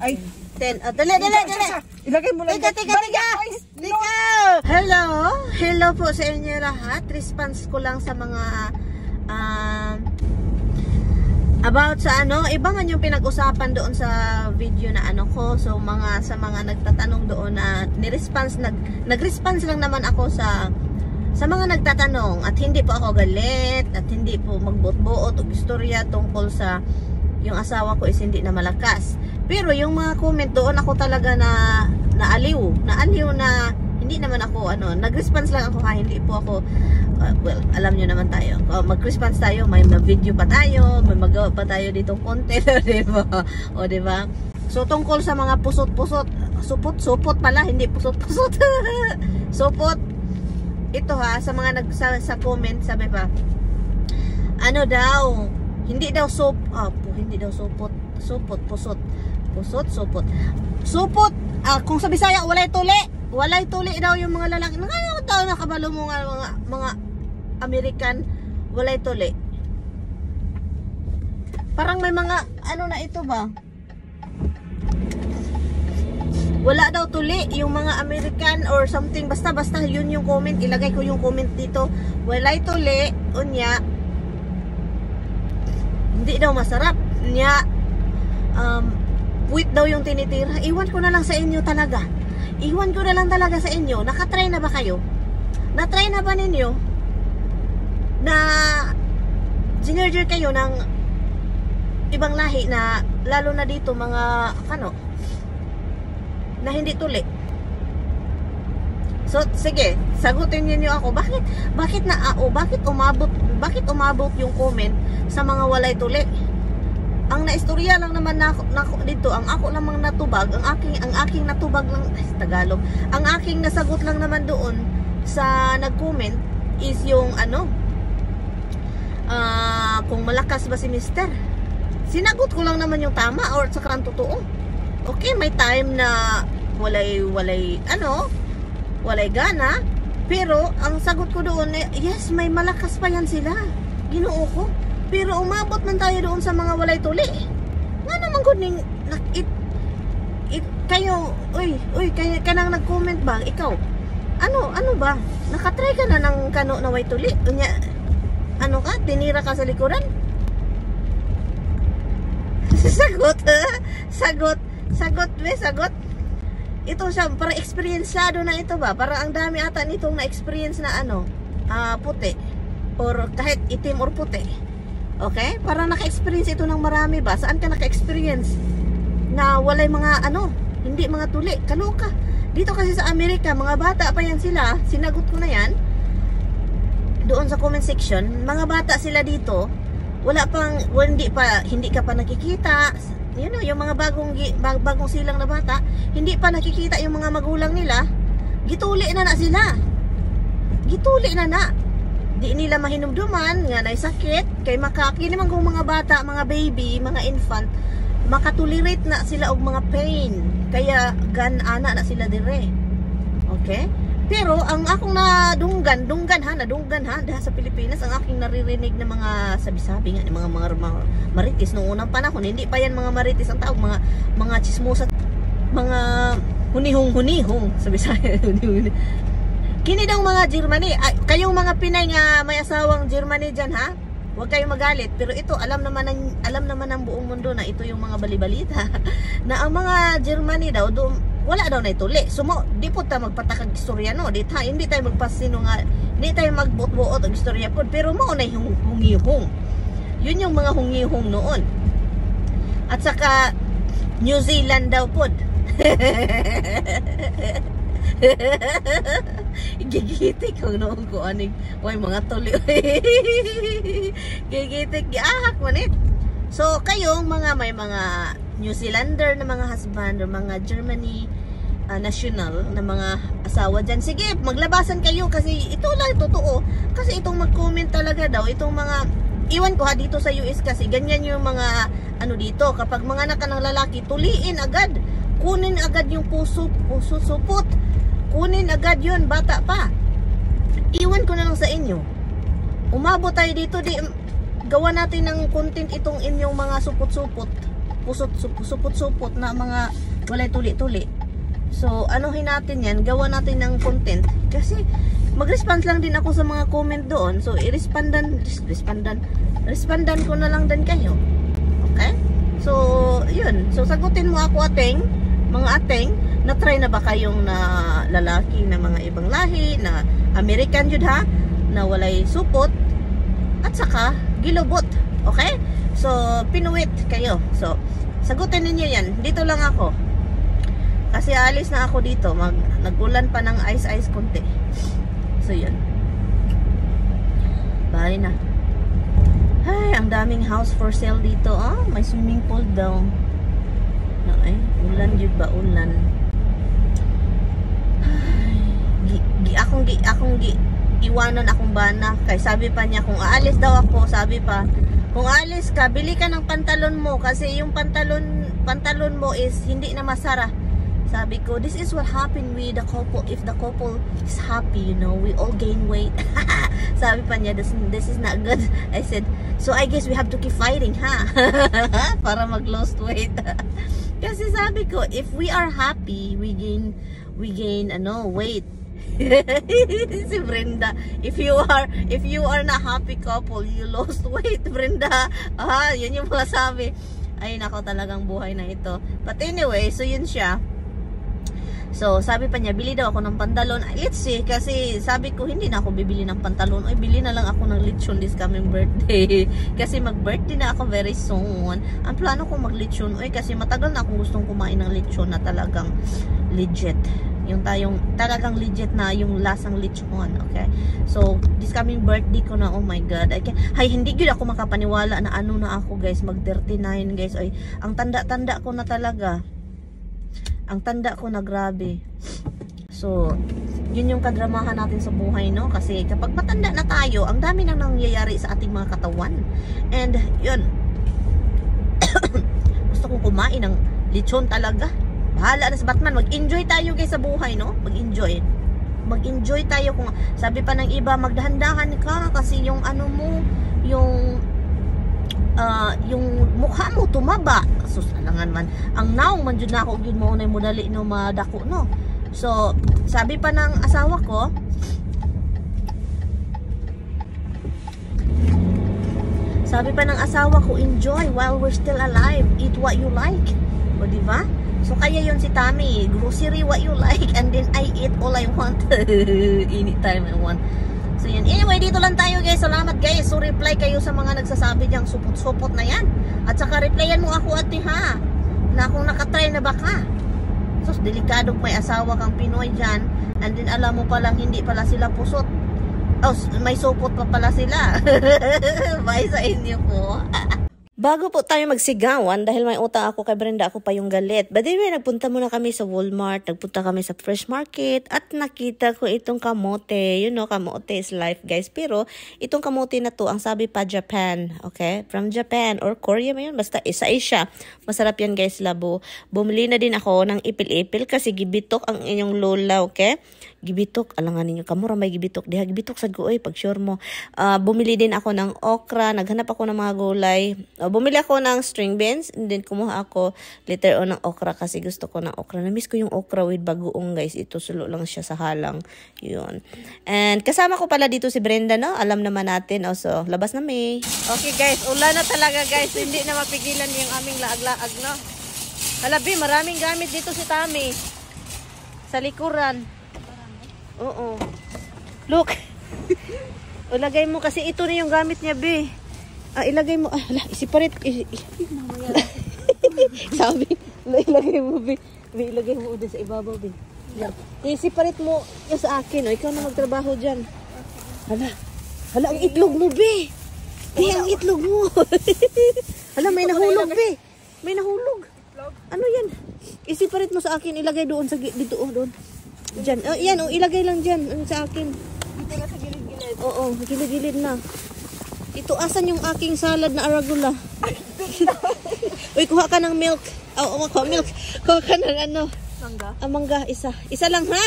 Ay, 10. Dali. Ilagay mo lang. Tika. Hello po sa inyo lahat. Response ko lang sa mga about sa iba man yung pinag-usapan doon sa video na ko. So sa mga nagtatanong doon na nag-response lang naman ako sa mga nagtatanong, at hindi po ako galit at hindi po magbuot-buot o istorya tungkol sa yung asawa ko is hindi na malakas. Pero yung mga comment doon ako talaga na naaliw na hindi naman ako nag-response lang ako, hindi po ako well, alam nyo naman tayo, mag-response tayo, may video pa tayo, may magawa pa tayo ditong content, diba? O diba? So tungkol sa mga pusot-pusot, supot pala, hindi pusot-pusot. Supot. Ito sa mga sa comment, sabi pa, hindi daw supot, supot. Kung sa Bisaya, walay tuli daw yung mga lalaki. Ano daw nakabalo mo nga mga American, walay tuli. Parang may mga na ito ba? Wala daw tuli yung mga American or something. Basta yun yung comment. Ilagay ko yung comment dito. Walay tuli. Unya, hindi daw masarap. Unya, puwit daw yung tinitira. Iwan ko na lang sa inyo talaga. Iwan ko na lang talaga sa inyo. Nakatry na ba kayo? Na-try na ba ninyo na ginerger kayo ng ibang lahi na lalo na dito mga na hindi tuli? So sige, sagutin niyo ako, bakit umabot yung comment sa mga walay tuli? Ang naistorya lang naman na dito, ang ako lamang natubag, ang aking natubag lang Tagalog. Ang aking nasagot lang naman doon sa nag-comment is yung kung malakas ba si Mister. Sinagot ko lang naman yung tama or saka ang totoo. Okay, may time na walay gana, pero ang sagot ko doon, yes, may malakas pa yan sila. Ginoo ko. Pero umabot man tayo doon sa mga walay tuli. Nga naman kuning kayo, kayo kanang nag-comment ba? Ikaw, ano ba? Nakatry ka na ng na way tuli? Unya, tinira ka sa likuran? Sagot. Ito siya, para experienceado na ito ba? Para ang dami ata nitong na-experience na puti. Or kahit itim or puti. Okay? Para naka-experience ito ng marami ba? Saan ka naka-experience? Na walay mga hindi mga tuli. Kaloka. Dito kasi sa Amerika, mga bata pa yan sila. Sinagot ko na yan. Doon sa comment section, mga bata sila dito. Hindi ka pa nakikita. Yung mga bagong silang na bata, hindi pa nakikita yung mga magulang nila. Gituli na sila. Di nila mahinumduman nga na sakit kay makaki naman kung mga bata, mga baby, mga infant, makatulirate na sila og mga pain, kaya ana na sila dire. Okay? Pero ang akong nadunggan sa Pilipinas, ang aking naririnig na mga sabi-sabi nga mga marites noong unang panahon, hindi pa yan mga marites ang tawag, mga chismosa, mga hunihong sabi-sabi. Kini daw mga Germany, kayong mga Pinay nga may asawang Germany dyan huwag kayong magalit, pero ito alam naman ng buong mundo na ito yung mga balibalita na ang mga Germany daw wala daw na ituli. So di po tayo magpatakag istorya hindi tayo hindi tayo magbuot-buot ang istorya po, pero na yung hungihong. Yun yung mga hungihong noon. At saka New Zealand daw po. Gigitik ko noon ko way mga tuli. Gigitik giahak man So kayong may mga New Zealander na mga husband or mga Germany national na mga asawa dyan, sige, maglabasan kayo kasi ito lang totoo. Kasi itong mag-comment talaga daw, itong mga iwan ko dito sa US kasi ganyan yung mga dito, kapag mga anak ng lalaki, tuliin agad, kunin agad yung supot, kunin agad yun, bata pa. Iwan ko na lang sa inyo, umabot tayo dito, gawa natin ng content itong inyong mga supot-supot. supot-supot na mga walay tuli-tuli. So, anuhin natin yan, gawa natin ng content. Kasi, mag-response lang din ako sa mga comment doon. So, respondan ko na lang din kayo. Okay? So, yun. So, sagutin mo ako mga ating, na-try na ba kayong na lalaki na mga ibang lahi, na American yun ha, na walay supot, at saka, gilubot. Okay? So, pinuwit kayo. So, sagutin ninyo yan. Dito lang ako. Kasi alis na ako dito. Nagulan pa ng ice konti. So, yun. Bye na. Ay, ang daming house for sale dito. May swimming pool daw. Ay, ulan yun ba? Ulan. Ay, akong iwanan akong bana. Kaya sabi pa niya, kung aalis daw ako, sabi pa, kung aalis ka, bili ka ng pantalon mo. Kasi yung pantalon mo is hindi na masara. Sabi ko, this is what happened with the couple. If the couple is happy, you know, we all gain weight. Sabi pa niya, this is not good. I said, so I guess we have to keep fighting, ha? Para mag-lose weight. Kasi sabi ko, if we are happy, we gain weight. Si Brenda, if you are not happy couple, you lost weight, Brenda. Yun yung mga sabi. Ay, nako, talagang buhay na ito. But anyway, so yun siya. So, sabi pa niya, bili daw ako ng pantalon. Let's see, kasi sabi ko, hindi na ako bibili ng pantalon. Ay, bili na lang ako ng lechon this coming birthday. Kasi mag-birthday na ako very soon. Ang plano ko mag-lechon. Ay, kasi matagal na akong gustong kumain ng lechon na talagang legit. Yung talagang legit na yung lasang lechon. Okay? So, this coming birthday ko na, oh my God. Hindi gud ako makapaniwala na ano na ako, guys. Mag-39, guys. Ay, ang tanda-tanda ko na talaga. Ang tanda ko na, grabe. So, yun yung kadramahan natin sa buhay, no? Kasi kapag matanda na tayo, ang dami nang nangyayari sa ating mga katawan. And, yun. Gusto kong kumain ng lechon talaga. Bahala na sa Batman. Mag-enjoy tayo guys sa buhay, no? Mag-enjoy. Mag-enjoy tayo. Kung sabi pa ng iba, magdahan-dahan ka kasi yung ano mo, yung mukha mo tumaba. Sus, alangan man. Ang naong man dyan na ako, yun mo unay mo dali no madako, no? So, sabi pa ng asawa ko, enjoy while we're still alive. Eat what you like. O, diba? So, kaya yun si Tammy. Grocery what you like and then I eat all I want. Anytime I want. So, yun. Anyway, dito lang tayo guys. Salamat guys. So, reply kayo sa mga nagsasabi diyang supot-supot na yan. At saka, replyan mo ako ate ha. Na kung nakatry na ba ka. So, delikadong may asawa kang Pinoy dyan. And then, alam mo palang hindi pala sila pusot. Oh, may supot pa pala sila. Bye sa inyo po. Bago po tayo magsigawan, dahil may utang ako kay Brenda, ako pa yung galit. But anyway, nagpunta muna kami sa Walmart, nagpunta kami sa Fresh Market, at nakita ko itong kamote. You know, kamote is life, guys. Pero, itong kamote na to, ang sabi pa Japan, okay? From Japan or Korea ba yun? Basta isa Asia. Masarap yan, guys, labo. Bumili na din ako ng ipil-ipil kasi gibitok ang inyong lola, okay? Gibitok, alangan ninyo, kamura may gibitok. Diha, gibitok sa guoy, pag sure mo. Bumili din ako ng okra, naghanap ako ng mga gulay. Bumili ako ng string beans, and then kumuha ako later on ng okra kasi gusto ko ng okra. Na-miss ko yung okra with bagoong, guys. Ito, sulo lang siya sa halang. Yun. And kasama ko pala dito si Brenda, no? Alam naman natin. Also, labas na may. Okay, guys. Ulan na talaga, guys. Hindi na mapigilan yung aming laag-laag, no? Halabi, maraming gamit dito si Tammy. Sa likuran. Oo. Look. Ilagay mo kasi ito na yung gamit niya, be. Ilagay mo. Hala, isiparit. Sabi, ilagay mo, be. Be, ilagay mo doon sa ibabaw, be. Isiparit mo yung sa akin. Ikaw na magtrabaho dyan. Hala, ang itlog mo, be. Be, ang itlog mo. Hala, may nahulog, be. May nahulog. Ano yan? Isiparit mo sa akin. Ilagay doon sa dito, doon. Diyan. Yan, ilagay lang dyan sa akin. Dito na sa gilid-gilid. Oo, gilid-gilid na. Ito, asan yung aking salad na arugula? Uy, kuha ka ng milk. Kuha milk. Kuha ka ng ano? Mangga? Mangga, isa. Isa lang, ha?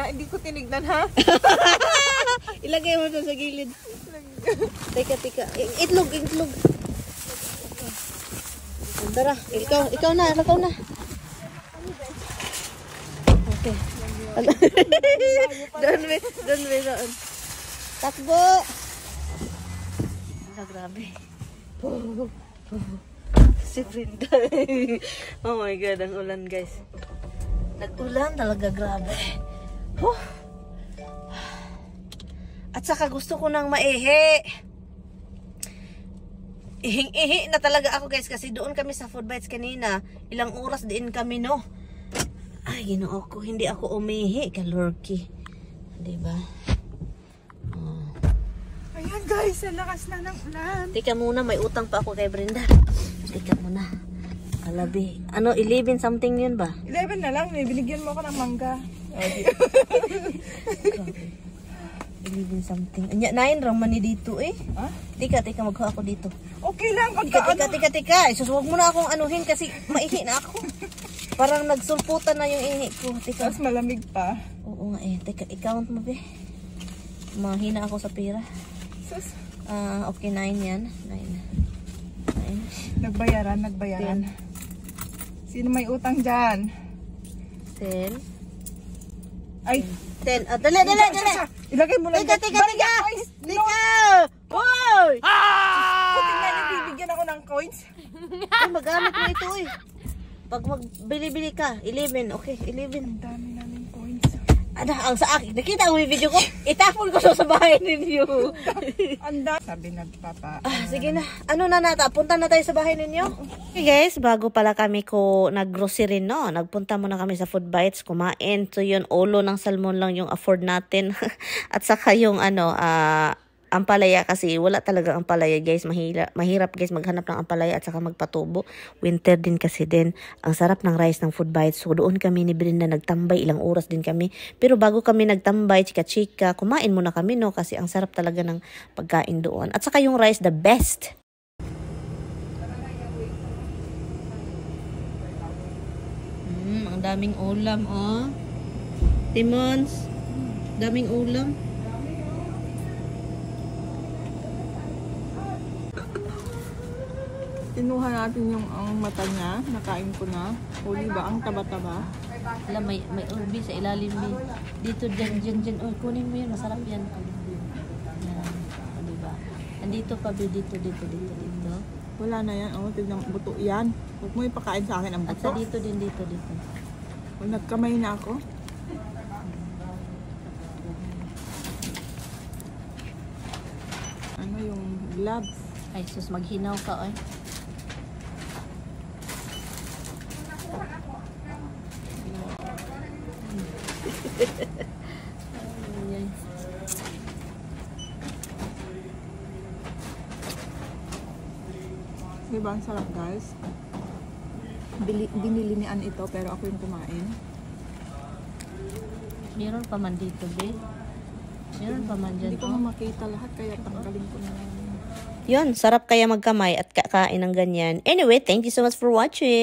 Hindi ko tinignan, ha? Ilagay mo sa gilid. Teka. Itlog. Tara, ikaw na. Okay. Doon. Takbo! Grabe. Si Brenda. Oh my God, ang ulan guys. Nag-ulan talaga, grabe. At saka gusto ko nang maihi. Ihing-ihi na talaga ako guys kasi doon kami sa Food Bites kanina. Ilang oras din kami, no? Ay, Ginoo ko, hindi ako umihi, kalorky. Diba? Oh. Ayan guys, ang lakas na ng ulan. Tika muna, may utang pa ako kay Brenda. Tika muna. Alabi. Ano, 11 something yun ba? 11 na lang, binigyan mo ako ng mangga. 11 something. Anya, 9 raw man ni dito eh. Ha? Tika, magkuha ako dito. Okay lang, pagka Tika. Isusuwag mo na akong anuhin kasi maihi na ako. Parang nagsulputan na yung ihi ko. Tika. Tapos malamig pa. Oo nga eh. Tika, i-count mo be. Mahina ako sa pera. Sus. Okay, 9 yan. 9. Nagbayaran. 10. Sino may utang dyan? 10. Ay. 10. Dali. Ilagay mo lang. Tika. Hoy! Tingnan niyo, bibigyan ako ng coins. Ay, magamit mo ito eh. Pag magbili-bili ka, 11. Okay, 11. Ang dami namin coins. Ano, ang sa akin. Nakita mo yung video ko? Itapon ko sa bahay ninyo. Anda. Sabi nagpapa. Sige na. Ano na nata? Punta na tayo sa bahay ninyo? Okay guys, bago pala kami ko nag-grocery, no? Nagpunta muna kami sa Food Bites, kumain. So yun, ulo ng salmon lang yung afford natin. At saka yung ampalaya kasi wala talaga ampalaya guys. Mahirap guys maghanap ng ampalaya at saka magpatubo. Winter din kasi din. Ang sarap ng rice ng Food Bites. So doon kami ni Brenda nagtambay. Ilang oras din kami. Pero bago kami nagtambay, chika-chika, kumain muna kami, no? Kasi ang sarap talaga ng pagkain doon. At saka yung rice, the best. Ang daming ulam, oh. Timons, daming ulam. Kinuha natin yung ang mata niya. Nakain ko na. Huli ba? Ang taba-taba. Alam, may urbi sa ilalim din. Dito, dyan. Oh, kunin mo yan. Masarap yan. Yan. O, diba? Andito pa, dito. Wala na yan. Oh, tignan, buto yan. Huwag mo ipakain sa akin ang At buto. sa dito din, dito. Oh, nagkamay na ako. Ano yung gloves? Ay, sus, maghinaw ka, oy. Diba ang sarap guys? Binili ni Ann ito pero ako yung kumain. Meron pa man dito, be. Meron pa man dyan. Hindi ko nga makita lahat kaya tanggalin ko na lang. Yun, sarap kaya magkamay at kakain ng ganyan. Anyway, thank you so much for watching.